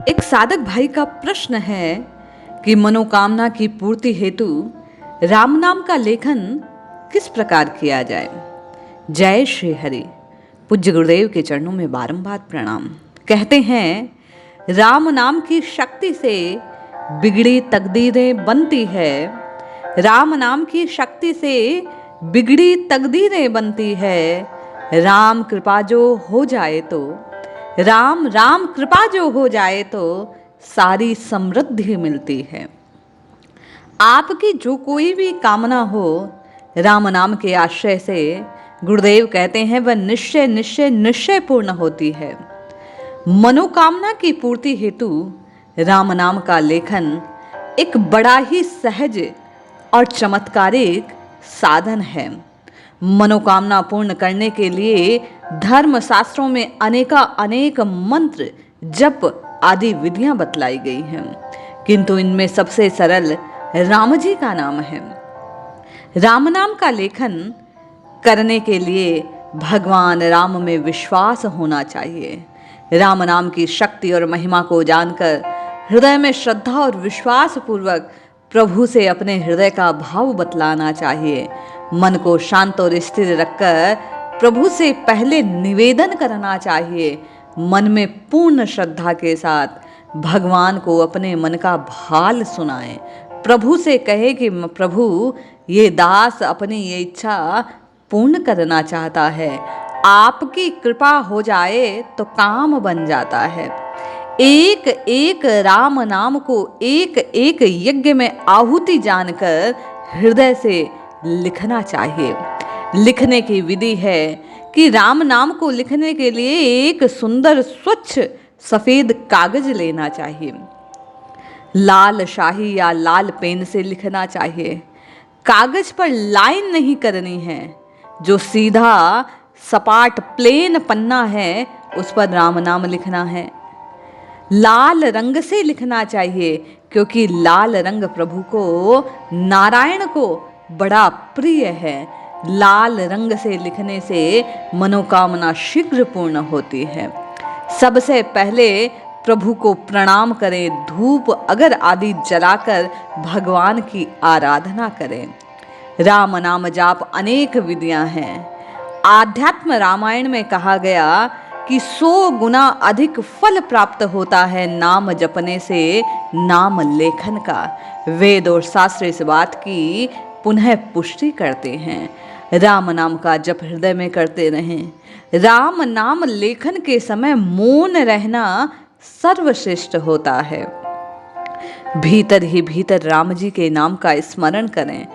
एक साधक भाई का प्रश्न है कि मनोकामना की पूर्ति हेतु राम नाम का लेखन किस प्रकार किया जाए। जय श्री हरि। पूज्य गुरुदेव के चरणों में बारंबार प्रणाम। कहते हैं राम नाम की शक्ति से बिगड़ी तकदीरें बनती है। राम नाम की शक्ति से बिगड़ी तकदीरें बनती है। राम कृपा जो हो जाए तो राम राम कृपा जो हो जाए तो सारी समृद्धि मिलती है। आपकी जो कोई भी कामना हो राम नाम के आश्रय से गुरुदेव कहते हैं वह निश्चय निश्चय निश्चय पूर्ण होती है। मनोकामना की पूर्ति हेतु राम नाम का लेखन एक बड़ा ही सहज और चमत्कारिक साधन है। मनोकामना पूर्ण करने के लिए धर्म शास्त्रों में अनेक मंत्र जप आदि विधियां बतलाई गई हैं, किंतु इनमें सबसे सरल राम जी का नाम है। राम नाम का लेखन करने के लिए भगवान राम में विश्वास होना चाहिए। राम नाम की शक्ति और महिमा को जानकर हृदय में श्रद्धा और विश्वास पूर्वक प्रभु से अपने हृदय का भाव बतलाना चाहिए। मन को शांत और स्थिर रखकर प्रभु से पहले निवेदन करना चाहिए। मन में पूर्ण श्रद्धा के साथ भगवान को अपने मन का भाल सुनाएं। प्रभु से कहे कि प्रभु ये दास अपनी ये इच्छा पूर्ण करना चाहता है, आपकी कृपा हो जाए तो काम बन जाता है। एक एक राम नाम को एक एक यज्ञ में आहुति जानकर हृदय से लिखना चाहिए। लिखने की विधि है कि राम नाम को लिखने के लिए एक सुंदर स्वच्छ सफेद कागज लेना चाहिए। लाल शाही या लाल पेन से लिखना चाहिए। कागज पर लाइन नहीं करनी है। जो सीधा सपाट प्लेन पन्ना है उस पर राम नाम लिखना है। लाल रंग से लिखना चाहिए क्योंकि लाल रंग प्रभु को नारायण को बड़ा प्रिय है। लाल रंग से लिखने से मनोकामना शीघ्र पूर्ण होती है। सबसे पहले प्रभु को प्रणाम करें, धूप अगर आदि जलाकर भगवान की आराधना करें। राम नाम जाप अनेक विधियां हैं। आध्यात्म रामायण में कहा गया कि 100 गुना अधिक फल प्राप्त होता है नाम जपने से नाम लेखन का। वेद और शास्त्र इस बात की पुनः पुष्टि करते हैं। राम नाम का जप हृदय में करते रहें। राम नाम लेखन के समय मौन रहना सर्वश्रेष्ठ होता है। भीतर ही भीतर राम जी के नाम का स्मरण करें,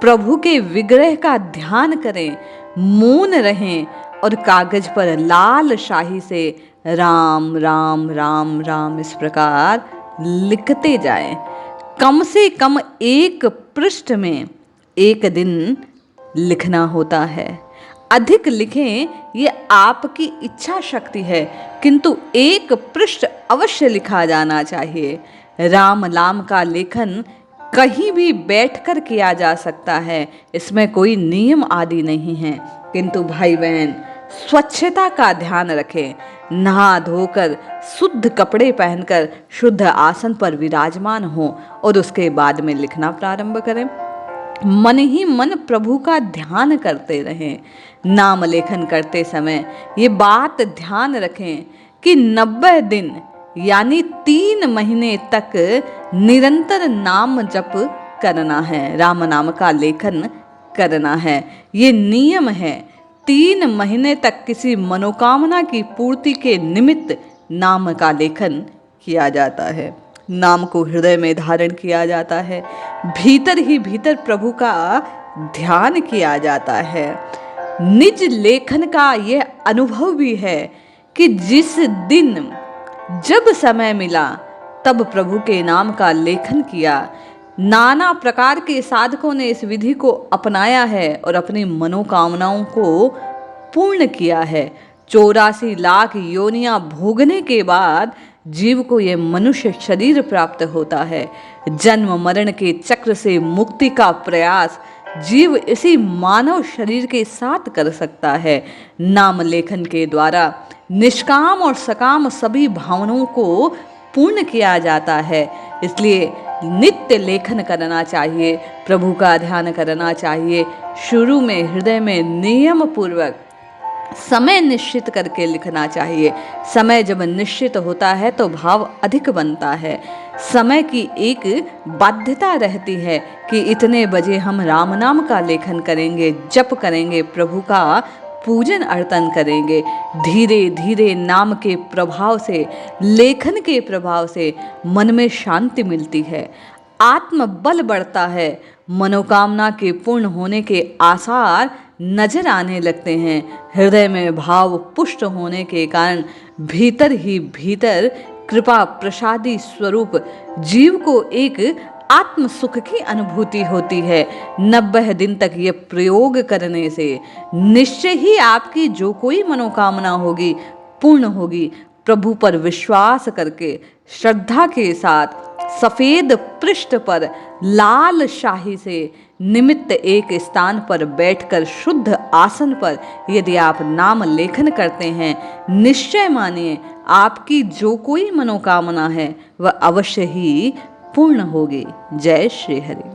प्रभु के विग्रह का ध्यान करें, मौन रहें और कागज पर लाल शाही से राम राम राम राम इस प्रकार लिखते जाएं। कम से कम एक पृष्ठ में एक दिन लिखना होता है। अधिक लिखें ये आपकी इच्छा शक्ति है, किंतु एक पृष्ठ अवश्य लिखा जाना चाहिए। राम नाम का लेखन कहीं भी बैठकर किया जा सकता है, इसमें कोई नियम आदि नहीं है, किंतु भाई बहन स्वच्छता का ध्यान रखें। नहा धोकर शुद्ध कपड़े पहनकर शुद्ध आसन पर विराजमान हो और उसके बाद में लिखना प्रारंभ करें। मन ही मन प्रभु का ध्यान करते रहें। नाम लेखन करते समय ये बात ध्यान रखें कि 90 दिन यानी 3 महीने तक निरंतर नाम जप करना है, राम नाम का लेखन करना है। ये नियम है। 3 महीने तक किसी मनोकामना की पूर्ति के निमित्त नाम का लेखन किया जाता है। नाम को हृदय में धारण किया जाता है। भीतर ही भीतर प्रभु का ध्यान किया जाता है। निज लेखन का यह अनुभव भी है कि जिस दिन जब समय मिला तब प्रभु के नाम का लेखन किया। नाना प्रकार के साधकों ने इस विधि को अपनाया है और अपनी मनोकामनाओं को पूर्ण किया है। 84 लाख योनियां भोगने के बाद जीव को यह मनुष्य शरीर प्राप्त होता है। जन्म मरण के चक्र से मुक्ति का प्रयास जीव इसी मानव शरीर के साथ कर सकता है। नाम लेखन के द्वारा निष्काम और सकाम सभी भावनाओं को पूर्ण किया जाता है। इसलिए नित्य लेखन करना चाहिए, प्रभु का ध्यान करना चाहिए। शुरू में हृदय में नियम पूर्वक समय निश्चित करके लिखना चाहिए। समय जब निश्चित होता है तो भाव अधिक बनता है। समय की एक बाध्यता रहती है कि इतने बजे हम राम नाम का लेखन करेंगे, जप करेंगे, प्रभु का पूजन अर्चन करेंगे। धीरे धीरे नाम के प्रभाव से, लेखन के प्रभाव से मन में शांति मिलती है, आत्मबल बढ़ता है, मनोकामना के पूर्ण होने के आसार नजर आने लगते हैं। हृदय में भाव पुष्ट होने के कारण भीतर ही भीतर कृपा प्रसादी स्वरूप जीव को एक आत्म सुख की अनुभूति होती है। 90 दिन तक ये प्रयोग करने से निश्चय ही आपकी जो कोई मनोकामना होगी पूर्ण होगी। प्रभु पर विश्वास करके श्रद्धा के साथ सफेद पृष्ठ पर लाल शाही से निमित्त एक स्थान पर बैठकर शुद्ध आसन पर यदि आप नाम लेखन करते हैं, निश्चय मानिए आपकी जो कोई मनोकामना है वह अवश्य ही पूर्ण होगी। जय श्री हरि।